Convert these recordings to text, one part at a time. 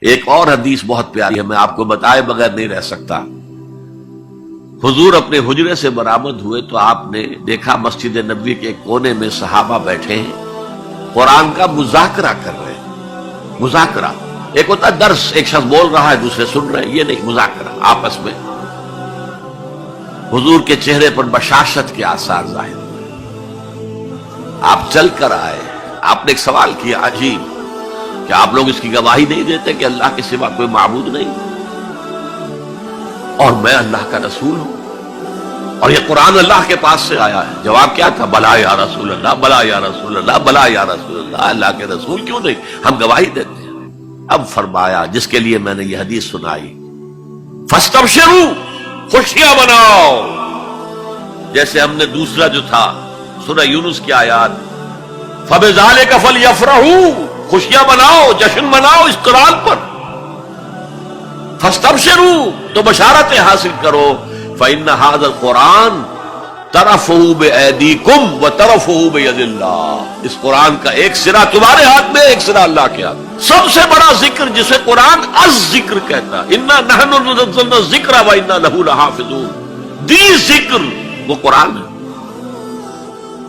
ایک اور حدیث بہت پیاری ہے، میں آپ کو بتائے بغیر نہیں رہ سکتا۔ حضور اپنے حجرے سے برآمد ہوئے تو آپ نے دیکھا مسجد نبوی کے ایک کونے میں صحابہ بیٹھے ہیں، قرآن کا مذاکرہ کر رہے ہیں۔ مذاکرہ ایک ہوتا ہے درس، ایک شخص بول رہا ہے دوسرے سن رہے ہیں، یہ نہیں، مذاکرہ آپس میں۔ حضور کے چہرے پر بشاشت کے آثار ظاہر ہوئے۔ آپ چل کر آئے، آپ نے ایک سوال کیا عجیب، کہ آپ لوگ اس کی گواہی نہیں دیتے کہ اللہ کے سوا کوئی معبود نہیں اور میں اللہ کا رسول ہوں اور یہ قرآن اللہ کے پاس سے آیا ہے؟ جواب کیا تھا؟ بلا یا رسول اللہ، بلا یا رسول اللہ، بلا یا رسول اللہ۔ اللہ کے رسول کیوں نہیں، ہم گواہی دیتے ہیں۔ اب فرمایا جس کے لیے میں نے یہ حدیث سنائی، فاستبشروا، خوشیاں مناؤ، جیسے ہم نے دوسرا جو تھا سورہ یونس کی آیات، فبذالک فلیفرحوا، خوشیاں مناؤ، جشن مناؤ اس قرآن پر۔ فاستبشروا، تو بشارتیں حاصل کرو، فإن هذا القرآن طرفه بأيديكم وطرفه بيد اللہ، اس قرآن کا ایک سرا تمہارے ہاتھ میں، ایک سرا اللہ کے ہاتھ میں۔ سب سے بڑا ذکر جسے قرآن الذکر کہتا ہے، انا نحن نزلنا الذکر وانا له لحافظون، دی ذکر وہ قرآن ہے،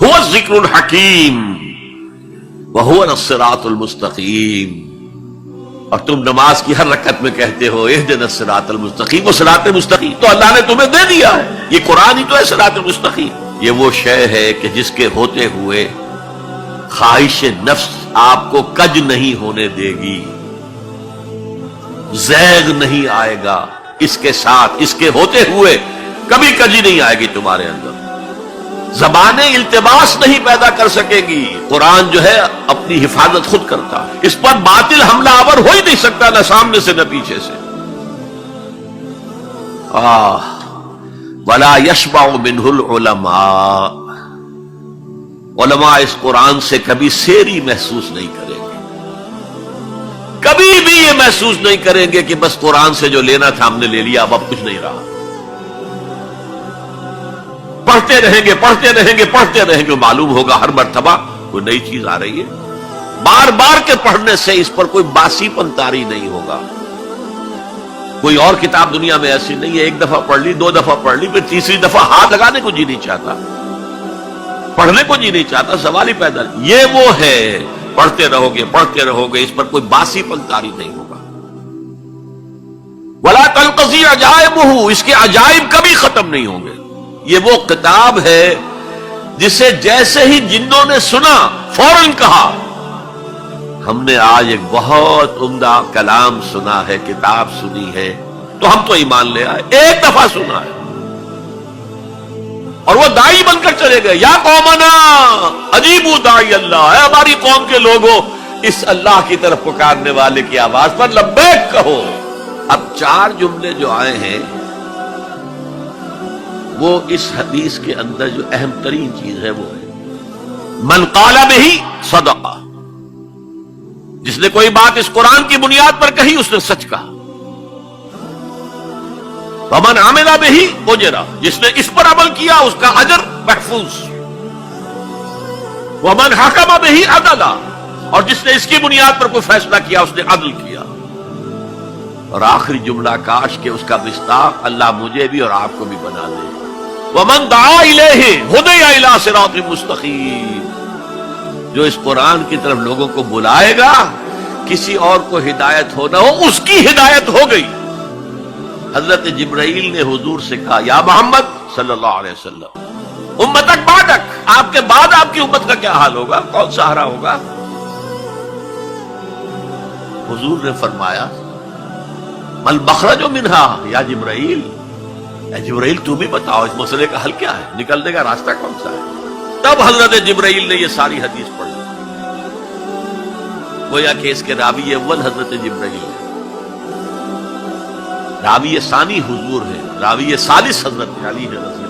هو الذکر الحکیم وهو الصراط المستقیم۔ اور تم نماز کی ہر رکعت میں کہتے ہو اہدنا الصراط المستقیم، وہ صراط مستقیم تو اللہ نے تمہیں دے دیا ہے، یہ قرآن ہی تو ہے صراط المستقیم۔ یہ وہ شے ہے کہ جس کے ہوتے ہوئے خواہش نفس آپ کو کج نہیں ہونے دے گی، زیغ نہیں آئے گا، اس کے ساتھ اس کے ہوتے ہوئے کبھی کجی نہیں آئے گی تمہارے اندر، زبانیں التباس نہیں پیدا کر سکے گی، قرآن جو ہے اپنی حفاظت خود کرتا ہے، اس پر باطل حملہ آور ہو ہی نہیں سکتا، نہ سامنے سے نہ پیچھے سے۔ وَلَا يَشْبَعُ مِنْهُ الْعُلَمَاءُ، علماء اس قرآن سے کبھی سیری محسوس نہیں کریں گے، کبھی بھی یہ محسوس نہیں کریں گے کہ بس قرآن سے جو لینا تھا ہم نے لے لیا، اب کچھ نہیں رہا۔ پڑھتے رہیں گے، پڑھتے رہیں گے، پڑھتے رہیں گے، معلوم ہوگا ہر مرتبہ کوئی نئی چیز آ رہی ہے۔ بار بار کے پڑھنے سے اس پر کوئی باسی پن طاری نہیں ہوگا۔ کوئی اور کتاب دنیا میں ایسی نہیں ہے، ایک دفعہ پڑھ لی، دو دفعہ پڑھ لی، پھر تیسری دفعہ ہاتھ لگانے کو جی نہیں چاہتا، پڑھنے کو جی نہیں چاہتا، سوال ہی پیدا نہیں۔ یہ وہ ہے، پڑھتے رہو گے، پڑھتے رہو گے، اس پر کوئی باسی پن طاری نہیں ہوگا۔ وَلَا تَنْقَضِي عَجَائِبُهُ، اس کے عجائب کبھی ختم نہیں ہوں گے۔ یہ وہ کتاب ہے جسے جیسے ہی جنوں نے سنا فوراً کہا ہم نے آج ایک بہت عمدہ کلام سنا ہے، کتاب سنی ہے، تو ہم تو ایمان لے آئے، ایک دفعہ سنا ہے اور وہ داعی بن کر چلے گئے۔ یا قومنا اجیبوا داعی اللہ، اے ہماری قوم کے لوگوں، اس اللہ کی طرف پکارنے والے کی آواز پر لبیک کہو۔ اب چار جملے جو آئے ہیں وہ اس حدیث کے اندر جو اہم ترین چیز ہے وہ ہے من قال بہ صدق، جس نے کوئی بات اس قرآن کی بنیاد پر کہی اس نے سچ کہا۔ ومن عمل بہ اجر، جس نے اس پر عمل کیا اس کا اجر محفوظ۔ ومن حکم بہ عدل، اور جس نے اس کی بنیاد پر کوئی فیصلہ کیا اس نے عدل کیا۔ اور آخری جملہ، کاش کہ اس کا مصداق اللہ مجھے بھی اور آپ کو بھی بنا دے۔ وَمَن دَعَا إِلَيْهِ هُدِيَ إِلَىٰ صِرَاطٍ مُسْتَقِيمٍ، جو اس قرآن کی طرف لوگوں کو بلائے گا، کسی اور کو ہدایت ہو نہ ہو، اس کی ہدایت ہو گئی۔ حضرت جبرائیل نے حضور سے کہا یا محمد صلی اللہ علیہ وسلم، امتک بعدک، آپ کے بعد آپ کی امت کا کیا حال ہوگا، کون سہارا ہوگا؟ حضور نے فرمایا مل مخرج منہا یا جبرائیل، اے جبرائیل تم بھی بتاؤ اس مسئلے کا حل کیا ہے، نکلنے کا راستہ کون سا ہے؟ تب حضرت جبرائیل نے یہ ساری حدیث پڑھ لی، گویا کہ اس کے راوی اول حضرت جبرائیل ہے، راوی ثانی حضور ہے، راوی ثالث حضرت علی ہے رضی